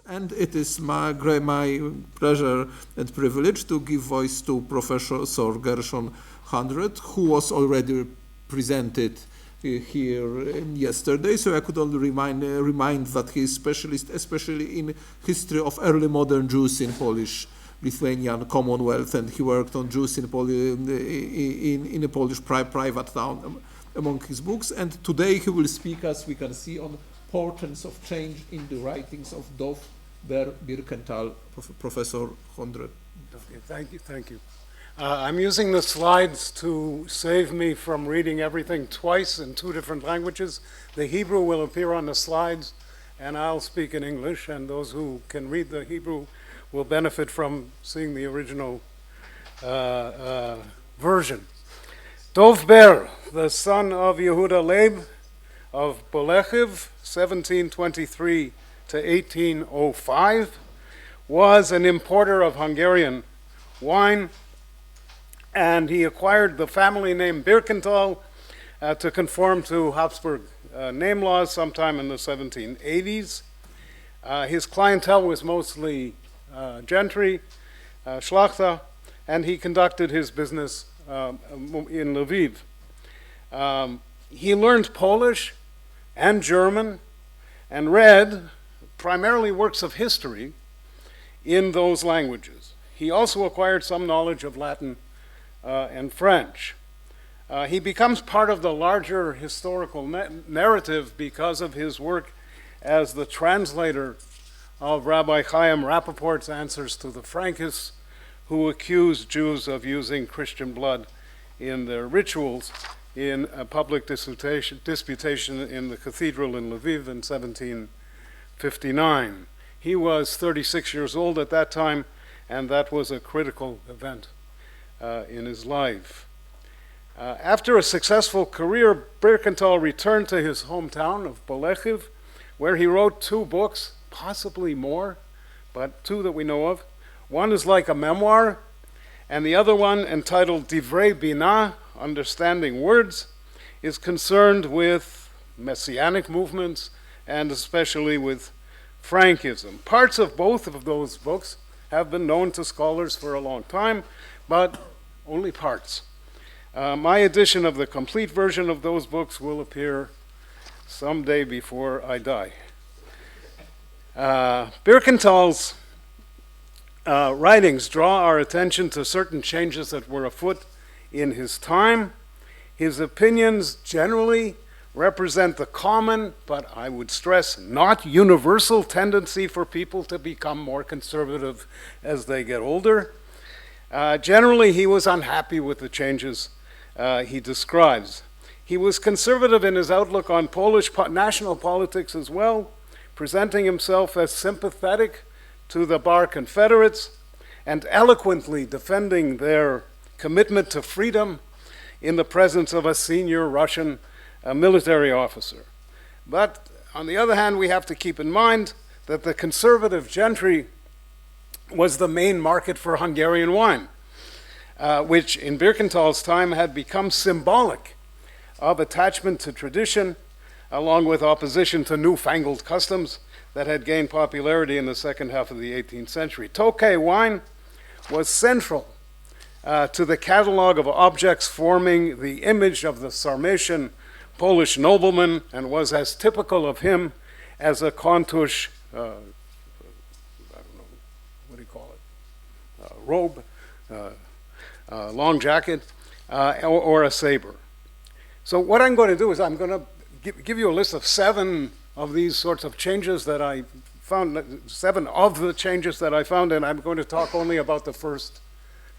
And it is my pleasure and privilege to give voice to Professor Gershon Hundert, who was already presented here yesterday. So I could only remind that he is specialist, especially in history of early modern Jews in Polish-Lithuanian Commonwealth, and he worked on Jews in a Polish private town among his books. And today he will speak, as we can see, on portents of change in the writings of Dov Birkenthal, Professor Hundert. Okay, thank you. I'm using the slides to save me from reading everything twice in two different languages. The Hebrew will appear on the slides, and I'll speak in English, and those who can read the Hebrew will benefit from seeing the original version. Dov Ber, the son of Yehuda Leib of Bolechiv, 1723 to 1805, was an importer of Hungarian wine, and he acquired the family name Birkenthal to conform to Habsburg name laws sometime in the 1780s. His clientele was mostly gentry, Schlachta, and he conducted his business in Lviv. He learned Polish and German and read primarily works of history in those languages. He also acquired some knowledge of Latin and French. He becomes part of the larger historical narrative because of his work as the translator of Rabbi Chaim Rappaport's answers to the Frankists, who accused Jews of using Christian blood in their rituals in a public disputation in the cathedral in Lviv in 1759. He was 36 years old at that time, and that was a critical event in his life. After a successful career, Birkenthal returned to his hometown of Bolechiv, where he wrote two books, possibly more, but two that we know of. One is like a memoir, and the other one, entitled Divrei Binah, Understanding Words, is concerned with messianic movements and especially with Frankism. Parts of both of those books have been known to scholars for a long time, but only parts. My edition of the complete version of those books will appear someday before I die. Birkenthal's writings draw our attention to certain changes that were afoot in his time. His opinions generally represent the common, but I would stress, not universal tendency for people to become more conservative as they get older. Generally, he was unhappy with the changes he describes. He was conservative in his outlook on Polish national politics as well, presenting himself as sympathetic to the Bar Confederates and eloquently defending their commitment to freedom in the presence of a senior Russian military officer. But on the other hand, we have to keep in mind that the conservative gentry was the main market for Hungarian wine, which in Birkenthal's time had become symbolic of attachment to tradition, along with opposition to newfangled customs that had gained popularity in the second half of the 18th century. Tokay wine was central to the catalog of objects forming the image of the Sarmatian Polish nobleman, and was as typical of him as a Kontush, I don't know, what do you call it, robe, long jacket, or a saber. So what I'm going to do is I'm going to give you a list of 7 of these sorts of changes that I found, 7 of the changes that I found, and I'm going to talk only about the first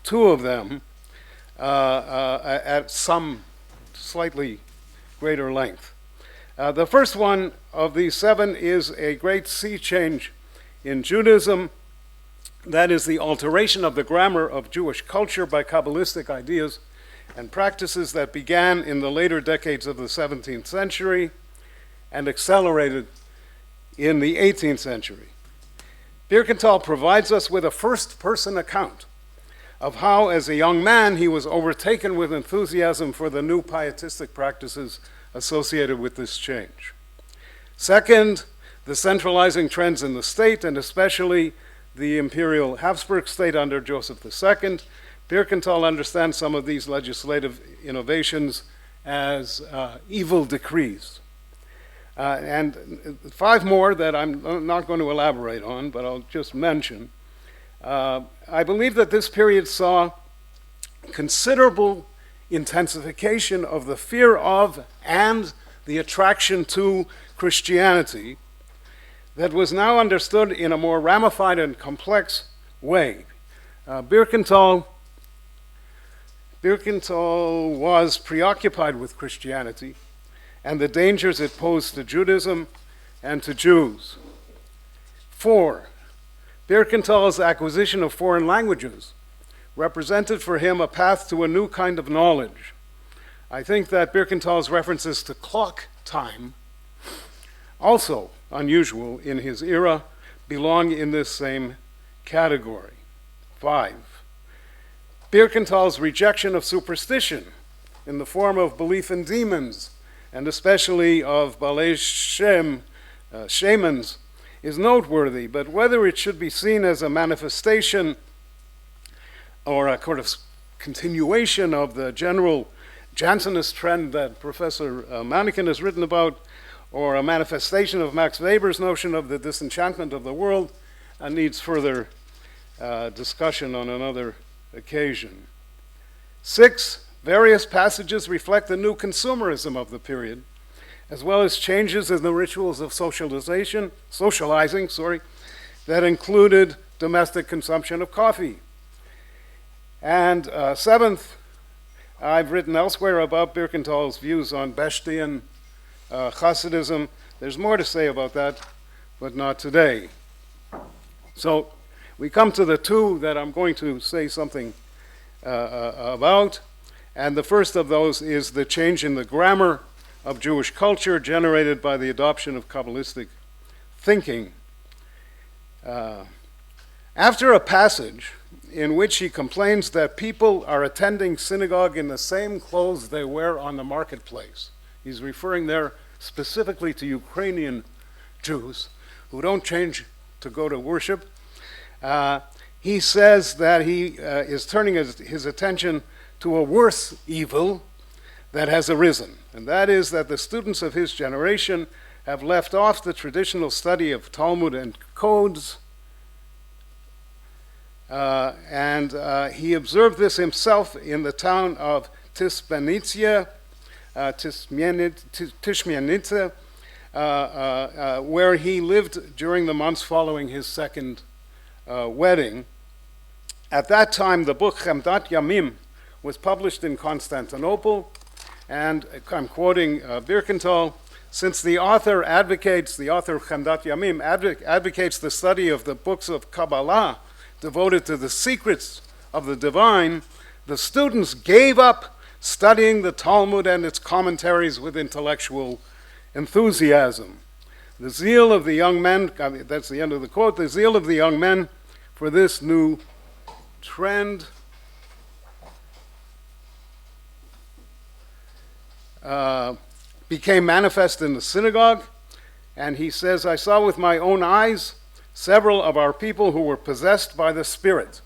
2 of them at some slightly greater length. The first one of these 7 is a great sea change in Judaism. That is the alteration of the grammar of Jewish culture by Kabbalistic ideas and practices that began in the later decades of the 17th century and accelerated in the 18th century. Birkenthal provides us with a first-person account of how, as a young man, he was overtaken with enthusiasm for the new pietistic practices associated with this change. Second, the centralizing trends in the state, and especially the imperial Habsburg state under Joseph II. Birkenthal understands some of these legislative innovations as evil decrees. And 5 more that I'm not going to elaborate on, but I'll just mention. I believe that this period saw considerable intensification of the fear of and the attraction to Christianity that was now understood in a more ramified and complex way. Birkenthal was preoccupied with Christianity and the dangers it posed to Judaism and to Jews. 4, Birkenthal's acquisition of foreign languages represented for him a path to a new kind of knowledge. I think that Birkenthal's references to clock time, also unusual in his era, belong in this same category. 5, Birkenthal's rejection of superstition in the form of belief in demons, and especially of Balei shamans, is noteworthy, but whether it should be seen as a manifestation or a sort of continuation of the general Jansenist trend that Professor Mannequin has written about, or a manifestation of Max Weber's notion of the disenchantment of the world, needs further discussion on another occasion. 6, various passages reflect the new consumerism of the period, as well as changes in the rituals of socializing, that included domestic consumption of coffee. And 7th, I've written elsewhere about Birkenthal's views on Bechtian Hasidism. There's more to say about that, but not today. So we come to the 2 that I'm going to say something about, and the first of those is the change in the grammar of Jewish culture generated by the adoption of Kabbalistic thinking. After a passage in which he complains that people are attending synagogue in the same clothes they wear on the marketplace, he's referring there specifically to Ukrainian Jews who don't change to go to worship. He says that he is turning his attention to a worse evil that has arisen, and that is that the students of his generation have left off the traditional study of Talmud and codes, and he observed this himself in the town of Tishmianitsa, where he lived during the months following his second wedding. At that time, the book Chemdat Yamim was published in Constantinople, and I'm quoting Birkenthal, since the author of Chemdat Yamim advocates the study of the books of Kabbalah devoted to the secrets of the divine, the students gave up studying the Talmud and its commentaries with intellectual enthusiasm. The zeal of the young men, that's the end of the quote, the zeal of the young men for this new trend became manifest in the synagogue, and he says, I saw with my own eyes several of our people who were possessed by the Spirit,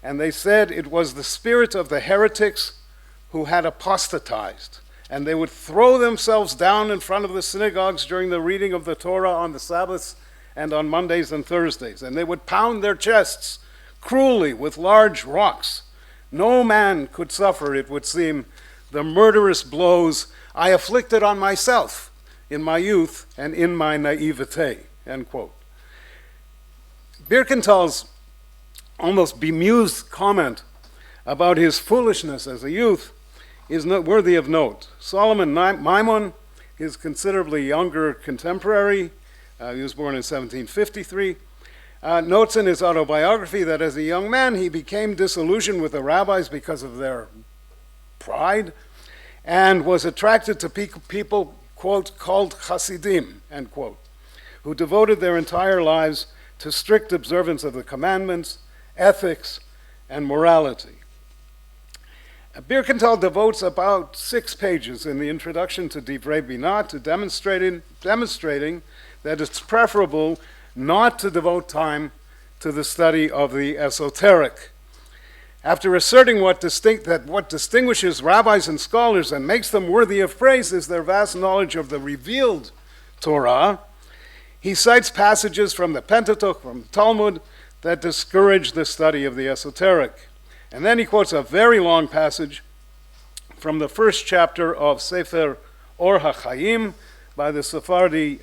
and they said it was the spirit of the heretics who had apostatized, and they would throw themselves down in front of the synagogues during the reading of the Torah on the Sabbaths and on Mondays and Thursdays, and they would pound their chests cruelly with large rocks. No man could suffer, it would seem, the murderous blows I afflicted on myself in my youth and in my naivete, end quote. Birkenthal's almost bemused comment about his foolishness as a youth is worthy of note. Solomon Maimon, his considerably younger contemporary, he was born in 1753, notes in his autobiography that as a young man he became disillusioned with the rabbis because of their pride and was attracted to people, quote, called Hasidim, end quote, who devoted their entire lives to strict observance of the commandments, ethics, and morality. Birkenthal devotes about 6 pages in the introduction to Divrei Binah to demonstrating that it's preferable not to devote time to the study of the esoteric. After asserting what distinguishes rabbis and scholars and makes them worthy of praise is their vast knowledge of the revealed Torah, he cites passages from the Pentateuch, from Talmud, that discourage the study of the esoteric. And then he quotes a very long passage from the first chapter of Sefer Or HaChaim by the Sephardi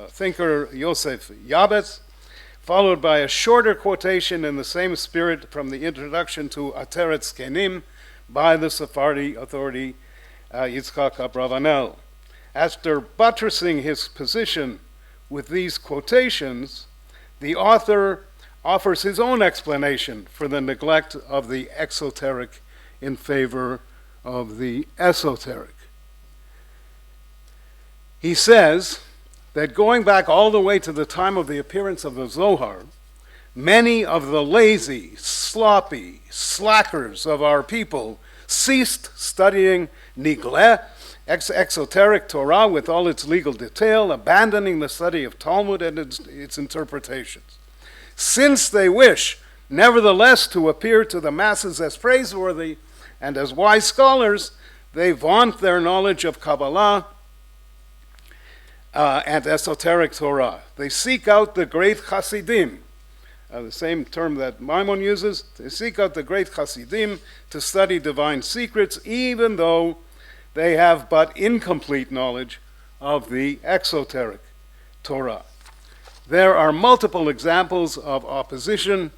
thinker Yosef Yabetz, followed by a shorter quotation in the same spirit from the introduction to Ateret Zkenim by the Sephardi authority Yitzchak Abravanel. After buttressing his position with these quotations, the author offers his own explanation for the neglect of the exoteric in favor of the esoteric. He says that going back all the way to the time of the appearance of the Zohar, many of the lazy, sloppy, slackers of our people ceased studying Nigleh, exoteric Torah with all its legal detail, abandoning the study of Talmud and its interpretations. Since they wish, nevertheless, to appear to the masses as praiseworthy and as wise scholars, they vaunt their knowledge of Kabbalah and esoteric Torah. They seek out the great Hasidim, the same term that Maimon uses. They seek out the great Hasidim to study divine secrets, even though they have but incomplete knowledge of the exoteric Torah. There are multiple examples of opposition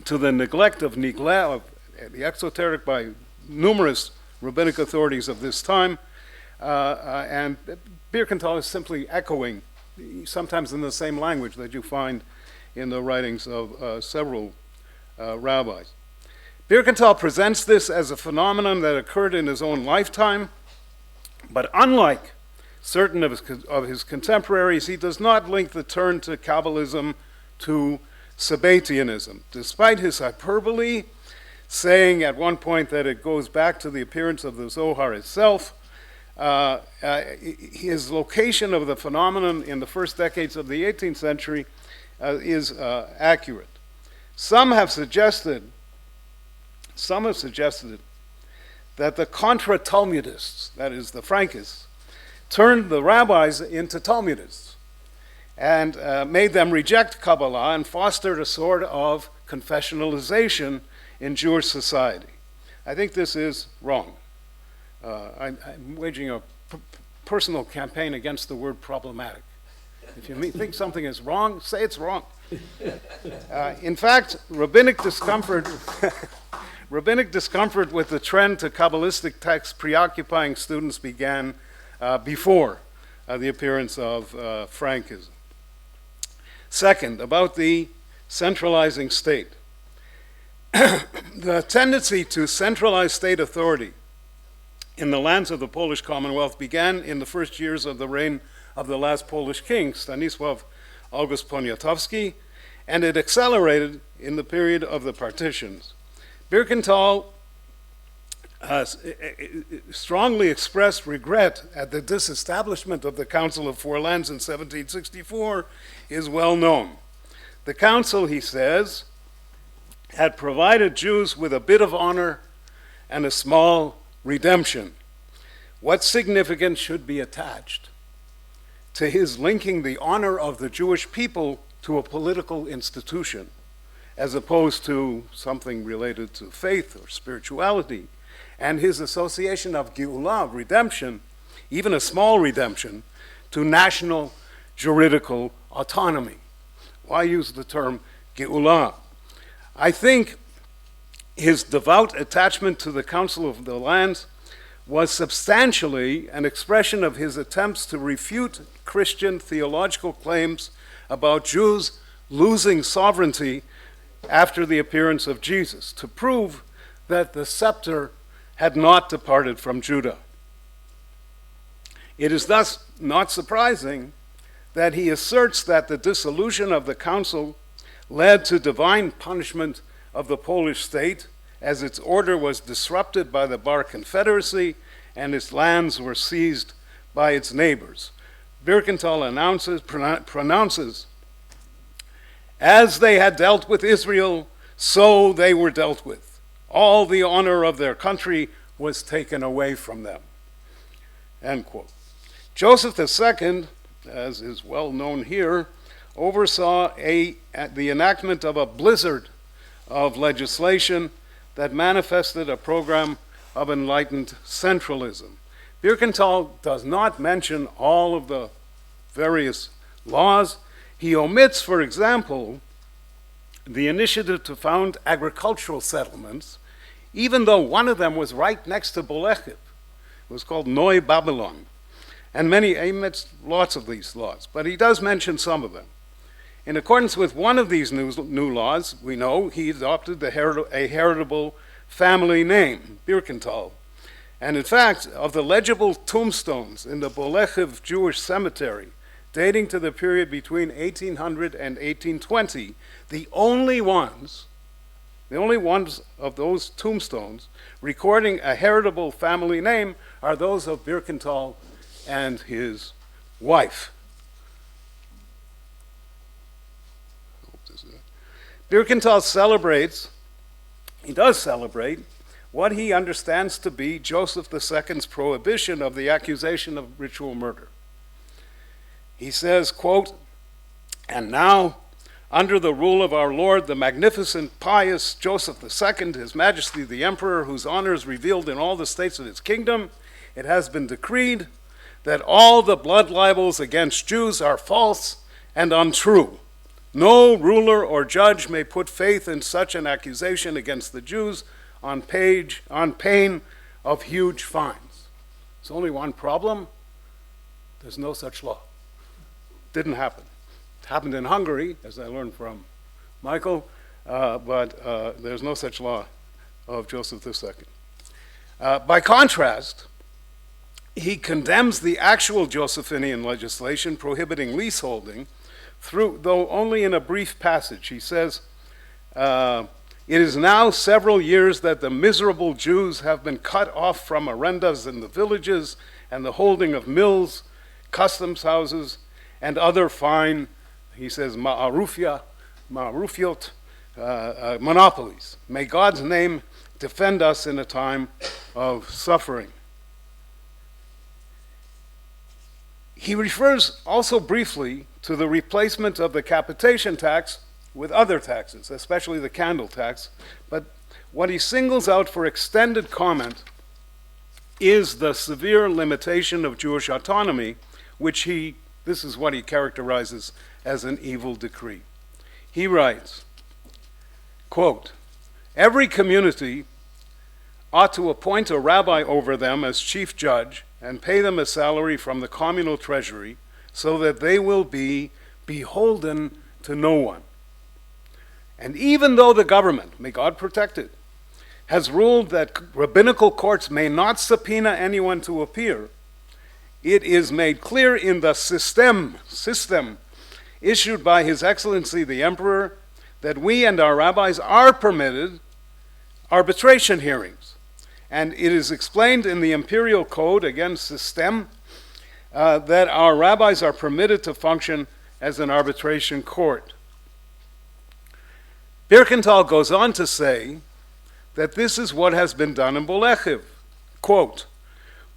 to the neglect of Nigleh, of the exoteric, by numerous rabbinic authorities of this time, and Birkenthal is simply echoing, sometimes in the same language that you find in the writings of several rabbis. Birkenthal presents this as a phenomenon that occurred in his own lifetime, but unlike certain of his contemporaries, he does not link the turn to Kabbalism to Sabbatianism. Despite his hyperbole, saying at one point that it goes back to the appearance of the Zohar itself, his location of the phenomenon in the first decades of the 18th century is accurate. Some have suggested that the contra-Talmudists, that is the Frankists, turned the rabbis into Talmudists and made them reject Kabbalah and fostered a sort of confessionalization in Jewish society. I think this is wrong. I'm waging a personal campaign against the word problematic. If you think something is wrong, say it's wrong. In fact, rabbinic discomfort with the trend to Kabbalistic texts preoccupying students began before the appearance of Frankism. Second, about the centralizing state. The tendency to centralize state authority in the lands of the Polish Commonwealth began in the first years of the reign of the last Polish king, Stanisław August Poniatowski, and it accelerated in the period of the partitions. Birkenthal strongly expressed regret at the disestablishment of the Council of Four Lands in 1764 is well known. The council, he says, had provided Jews with a bit of honor and a small redemption. What significance should be attached to his linking the honor of the Jewish people to a political institution, as opposed to something related to faith or spirituality, and his association of Geulah, redemption, even a small redemption, to national juridical autonomy? Why use the term Geulah? I think his devout attachment to the Council of the Lands was substantially an expression of his attempts to refute Christian theological claims about Jews losing sovereignty after the appearance of Jesus, to prove that the scepter had not departed from Judah. It is thus not surprising that he asserts that the dissolution of the council led to divine punishment of the Polish state, as its order was disrupted by the Bar Confederacy and its lands were seized by its neighbors. Birkenthal pronounces, as they had dealt with Israel, so they were dealt with. All the honor of their country was taken away from them. End quote. Joseph II, as is well known here, oversaw the enactment of a blizzard of legislation that manifested a program of enlightened centralism. Birkenthal does not mention all of the various laws. He omits, for example, the initiative to found agricultural settlements, even though one of them was right next to Bolechiv. It was called Neu Babylon. And he omits lots of these laws, but he does mention some of them. In accordance with one of these new laws, we know he adopted a heritable family name, Birkenthal. And in fact, of the legible tombstones in the Bolechiv Jewish cemetery, dating to the period between 1800 and 1820, the only ones of those tombstones recording a heritable family name are those of Birkenthal and his wife. Birkenthal does celebrate what he understands to be Joseph II's prohibition of the accusation of ritual murder. He says, quote, "And now, under the rule of our Lord, the magnificent, pious Joseph II, His Majesty the Emperor, whose honor is revealed in all the states of his kingdom, it has been decreed that all the blood libels against Jews are false and untrue. No ruler or judge may put faith in such an accusation against the Jews on pain of huge fines." There's only one problem. There's no such law. Didn't happen. It happened in Hungary, as I learned from Michael, but there's no such law of Joseph II. By contrast, he condemns the actual Josephinian legislation prohibiting leaseholding, though only in a brief passage. He says, "It is now several years that the miserable Jews have been cut off from arendas in the villages and the holding of mills, customs houses, and other fine," he says, ma'arufiot, monopolies. May God's name defend us in a time of suffering. He refers also briefly to the replacement of the capitation tax with other taxes, especially the candle tax, but what he singles out for extended comment is the severe limitation of Jewish autonomy, which this is what he characterizes as an evil decree. He writes, quote, "Every community ought to appoint a rabbi over them as chief judge and pay them a salary from the communal treasury so that they will be beholden to no one. And even though the government, may God protect it, has ruled that rabbinical courts may not subpoena anyone to appear, it is made clear in the system issued by His Excellency the Emperor that we and our rabbis are permitted arbitration hearings. And it is explained in the imperial code, again, system, that our rabbis are permitted to function as an arbitration court." Birkenthal goes on to say that this is what has been done in Bolechiv. Quote,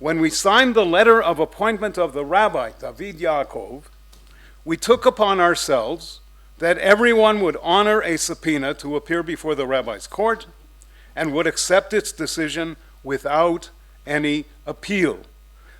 "When we signed the letter of appointment of the rabbi, David Yaakov, we took upon ourselves that everyone would honor a subpoena to appear before the rabbi's court and would accept its decision without any appeal.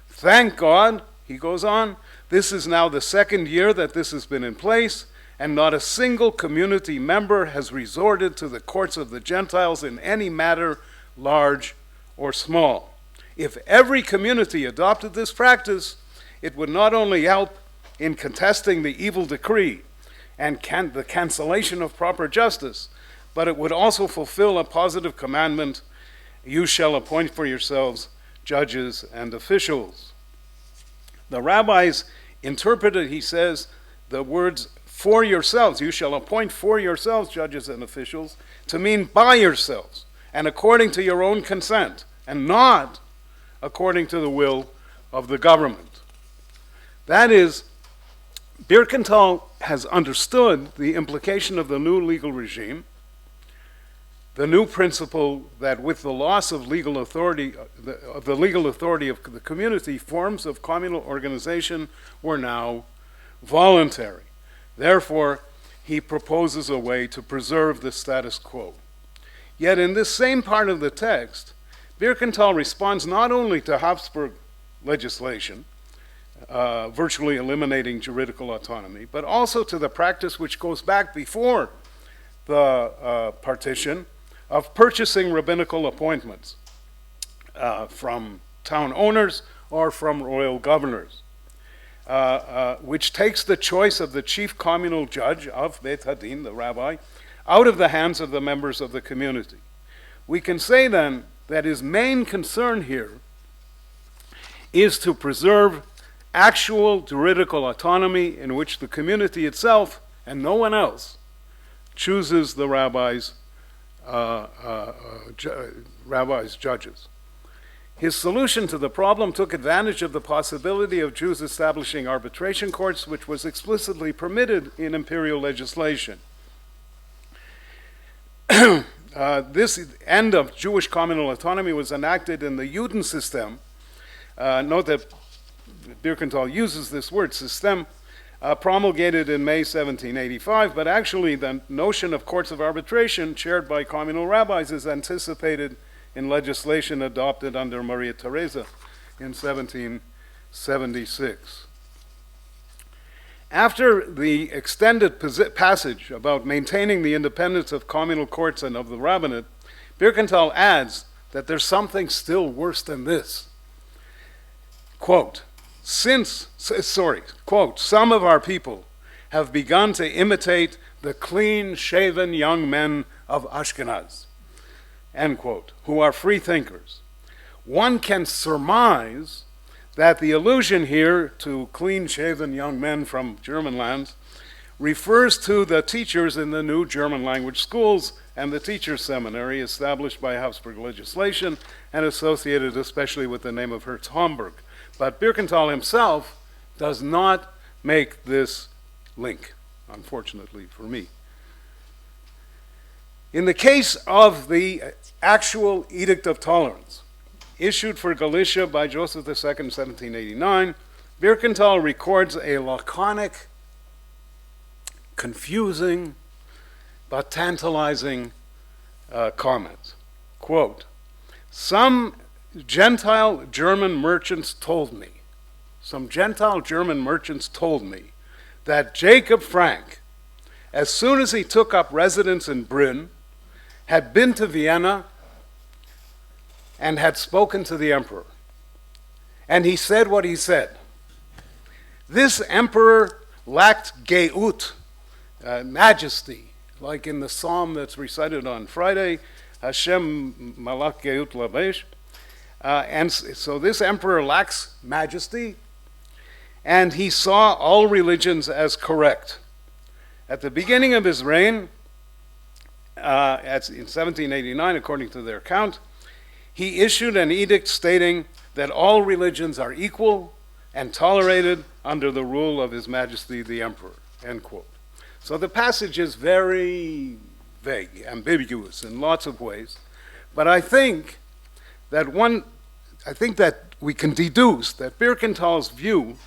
Thank God," he goes on, "this is now the second year that this has been in place, and not a single community member has resorted to the courts of the Gentiles in any matter, large or small. If every community adopted this practice, it would not only help in contesting the evil decree and the cancellation of proper justice, but it would also fulfill a positive commandment, you shall appoint for yourselves judges and officials." The rabbis interpreted, he says, the words "for yourselves," you shall appoint for yourselves judges and officials, to mean by yourselves and according to your own consent, and not according to the will of the government. That is, Birkenthal has understood the implication of the new legal regime, the new principle that with the loss of legal authority, the legal authority of the community, forms of communal organization were now voluntary. Therefore, he proposes a way to preserve the status quo. Yet in this same part of the text, Birkenthal responds not only to Habsburg legislation, virtually eliminating juridical autonomy, but also to the practice which goes back before the partition of purchasing rabbinical appointments from town owners or from royal governors, which takes the choice of the chief communal judge of Beit Hadin, the rabbi, out of the hands of the members of the community. We can say then that his main concern here is to preserve actual juridical autonomy in which the community itself and no one else chooses the rabbis' judges. His solution to the problem took advantage of the possibility of Jews establishing arbitration courts, which was explicitly permitted in imperial legislation. This end of Jewish communal autonomy was enacted in the Judensystem. Note that Birkenthal uses this word, system, promulgated in May 1785, but actually the notion of courts of arbitration chaired by communal rabbis is anticipated in legislation adopted under Maria Theresa in 1776. After the extended passage about maintaining the independence of communal courts and of the rabbinate, Birkenthal adds that there's something still worse than this. Quote, quote, some of our people have begun to imitate the clean-shaven young men of Ashkenaz, end quote, who are free thinkers. One can surmise that the allusion here to clean-shaven young men from German lands refers to the teachers in the new German language schools and the teachers' seminary established by Habsburg legislation and associated especially with the name of Herz Homburg. But Birkenthal himself does not make this link, unfortunately for me. In the case of the actual Edict of Tolerance, issued for Galicia by Joseph II in 1789, Birkenthal records a laconic, confusing, but tantalizing comment. Quote, some Gentile German merchants told me that Jacob Frank, as soon as he took up residence in Brünn, had been to Vienna and had spoken to the emperor. And he said what he said. This emperor lacked geut, majesty, like in the psalm that's recited on Friday, Hashem malach geut lavesh. And so this emperor lacks majesty, and he saw all religions as correct. At the beginning of his reign, in 1789, according to their account, he issued an edict stating that all religions are equal and tolerated under the rule of His Majesty the Emperor, end quote. So the passage is very vague, ambiguous in lots of ways, but I think that we can deduce that Birkenthal's view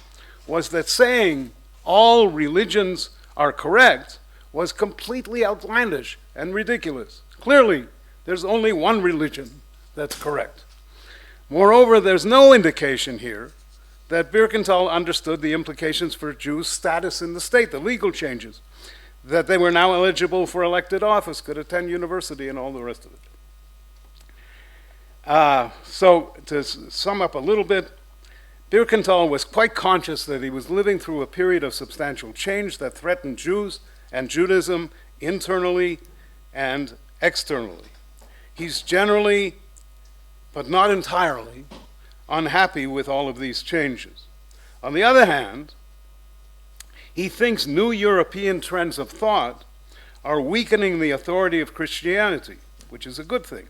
was that saying all religions are correct was completely outlandish and ridiculous. Clearly, there's only one religion that's correct. Moreover, there's no indication here that Birkenthal understood the implications for Jews' status in the state, the legal changes, that they were now eligible for elected office, could attend university, and all the rest of it. So to sum up a little bit, Birkenthal was quite conscious that he was living through a period of substantial change that threatened Jews and Judaism internally and externally. He's generally, but not entirely, unhappy with all of these changes. On the other hand, he thinks new European trends of thought are weakening the authority of Christianity, which is a good thing.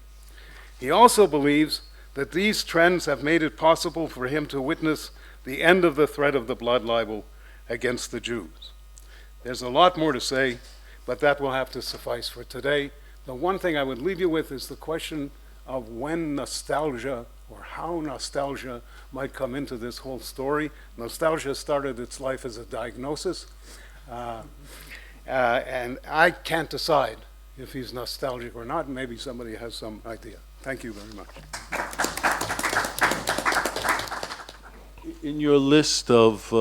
He also believes that these trends have made it possible for him to witness the end of the threat of the blood libel against the Jews. There's a lot more to say, but that will have to suffice for today. The one thing I would leave you with is the question of when nostalgia, or how nostalgia might come into this whole story. Nostalgia started its life as a diagnosis, and I can't decide if he's nostalgic or not. Maybe somebody has some idea. Thank you very much. In your list of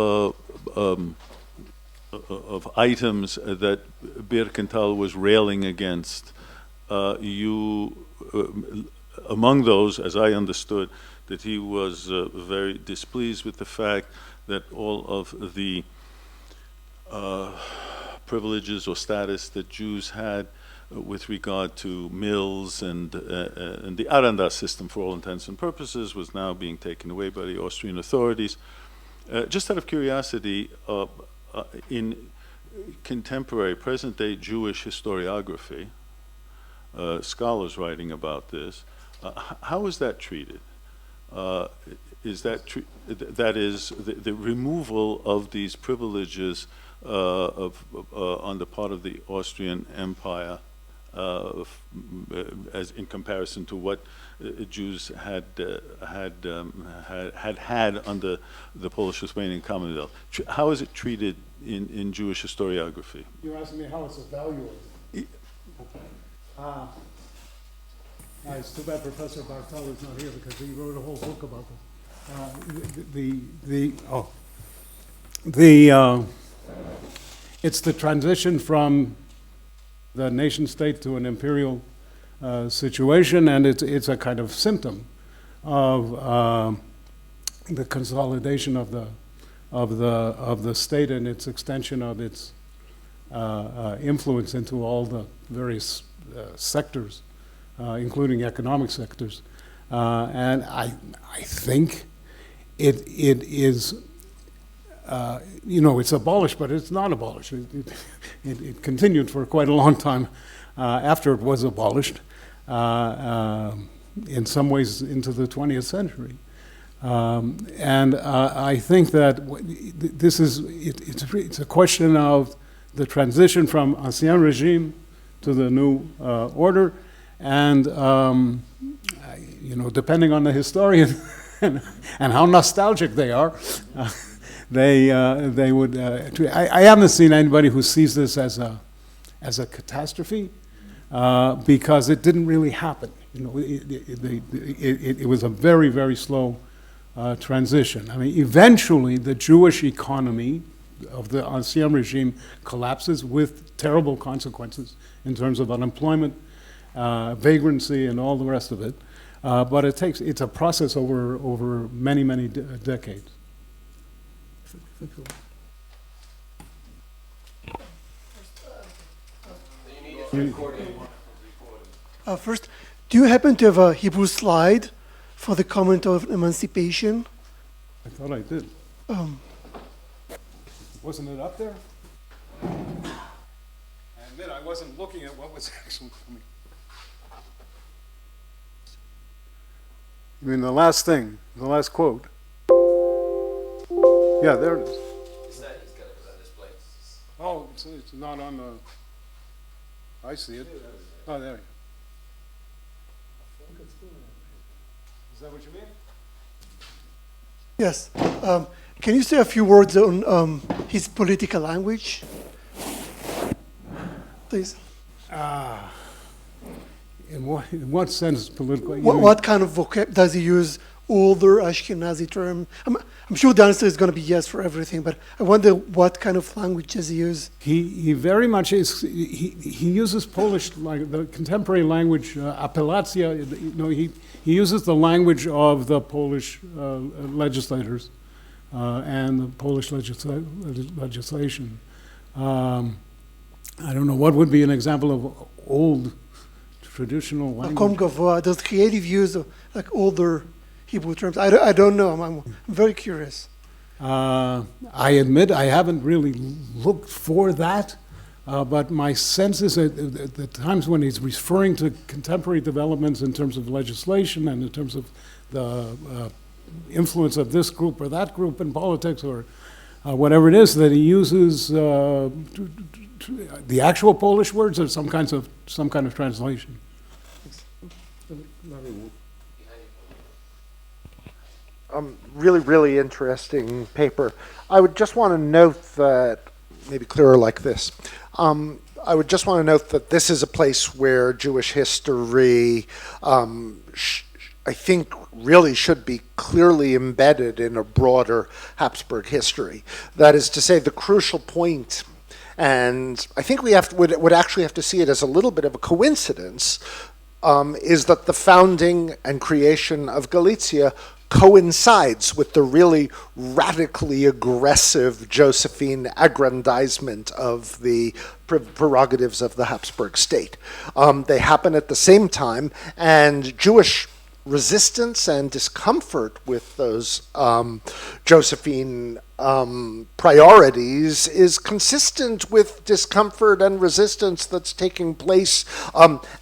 items that Birkenthal was railing against, among those, as I understood, that he was very displeased with the fact that all of the privileges or status that Jews had with regard to mills and the Aranda system, for all intents and purposes, was now being taken away by the Austrian authorities. Just out of curiosity, in contemporary, present-day Jewish historiography, scholars writing about this, how is that treated? Is that that is the removal of these privileges on the part of the Austrian Empire, as in comparison to what Jews had under the Polish-Lithuanian Commonwealth? How is it treated in Jewish historiography? You're asking me how it's evaluated. Okay. It's too bad Professor Bartel is not here because he wrote a whole book about this. It's the transition from the nation state to an imperial situation, and it's a kind of symptom of the consolidation of the state and its extension of its influence into all the various sectors, including economic sectors, and I think it is. It's abolished, but it's not abolished. It continued for quite a long time after it was abolished, in some ways into the 20th century. And I think that this is, it's a question of the transition from Ancien Regime to the new order, and depending on the historian and how nostalgic they are, they would. I haven't seen anybody who sees this as a catastrophe because it didn't really happen. It was a very, very slow transition. I mean, eventually the Jewish economy of the Ancien Regime collapses with terrible consequences in terms of unemployment, vagrancy, and all the rest of it. But it's a process over many, many decades. First, do you happen to have a Hebrew slide for the comment of emancipation? I thought I did. Wasn't it up there? I admit I wasn't looking at what was actually coming. You mean the last thing, the last quote? Yeah, there it is. He's got it on display. Oh, it's not on the. I see it. Oh, there you go. Is that what you mean? Yes. Can you say a few words on his political language, please? In what sense political? What kind of vocab does he use? Older Ashkenazi term? I'm sure the answer is going to be yes for everything, but I wonder what kind of language does he use? He very much is. He uses Polish, like the contemporary language, apelacja. He uses the language of the Polish legislators and the Polish legislation. I don't know what would be an example of old traditional language. Makom gavoa, does creative use of like older Hebrew terms? I don't know. I'm very curious. I admit I haven't really looked for that, but my sense is that at the times when he's referring to contemporary developments in terms of legislation and in terms of the influence of this group or that group in politics or whatever it is, that he uses the actual Polish words or some kind of translation. Really, really interesting paper. I would just want to note that, maybe clearer like this. I would just want to note that this is a place where Jewish history, I think, really should be clearly embedded in a broader Habsburg history. That is to say, the crucial point, and I think we would actually have to see it as a little bit of a coincidence, is that the founding and creation of Galicia coincides with the really radically aggressive Josephine aggrandizement of the prerogatives of the Habsburg state. They happen at the same time, and Jewish resistance and discomfort with those Josephine priorities is consistent with discomfort and resistance that's taking place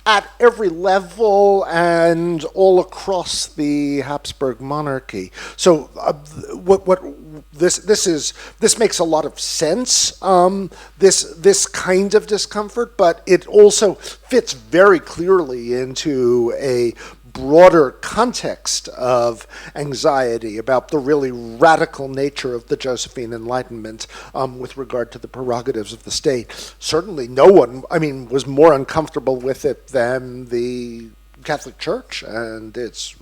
at every level and all across the Habsburg monarchy. So this makes a lot of sense, this kind of discomfort, but it also fits very clearly into a broader context of anxiety about the really radical nature of the Josephine Enlightenment with regard to the prerogatives of the state. Certainly no one, was more uncomfortable with it than the Catholic Church and its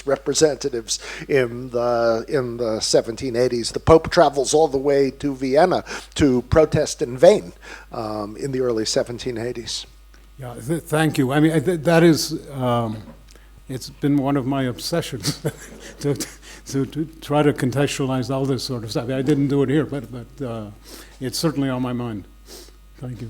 representatives in the 1780s. The Pope travels all the way to Vienna to protest in vain in the early 1780s. Yeah, thank you. That is... it's been one of my obsessions to try to contextualize all this sort of stuff. I didn't do it here, but it's certainly on my mind. Thank you.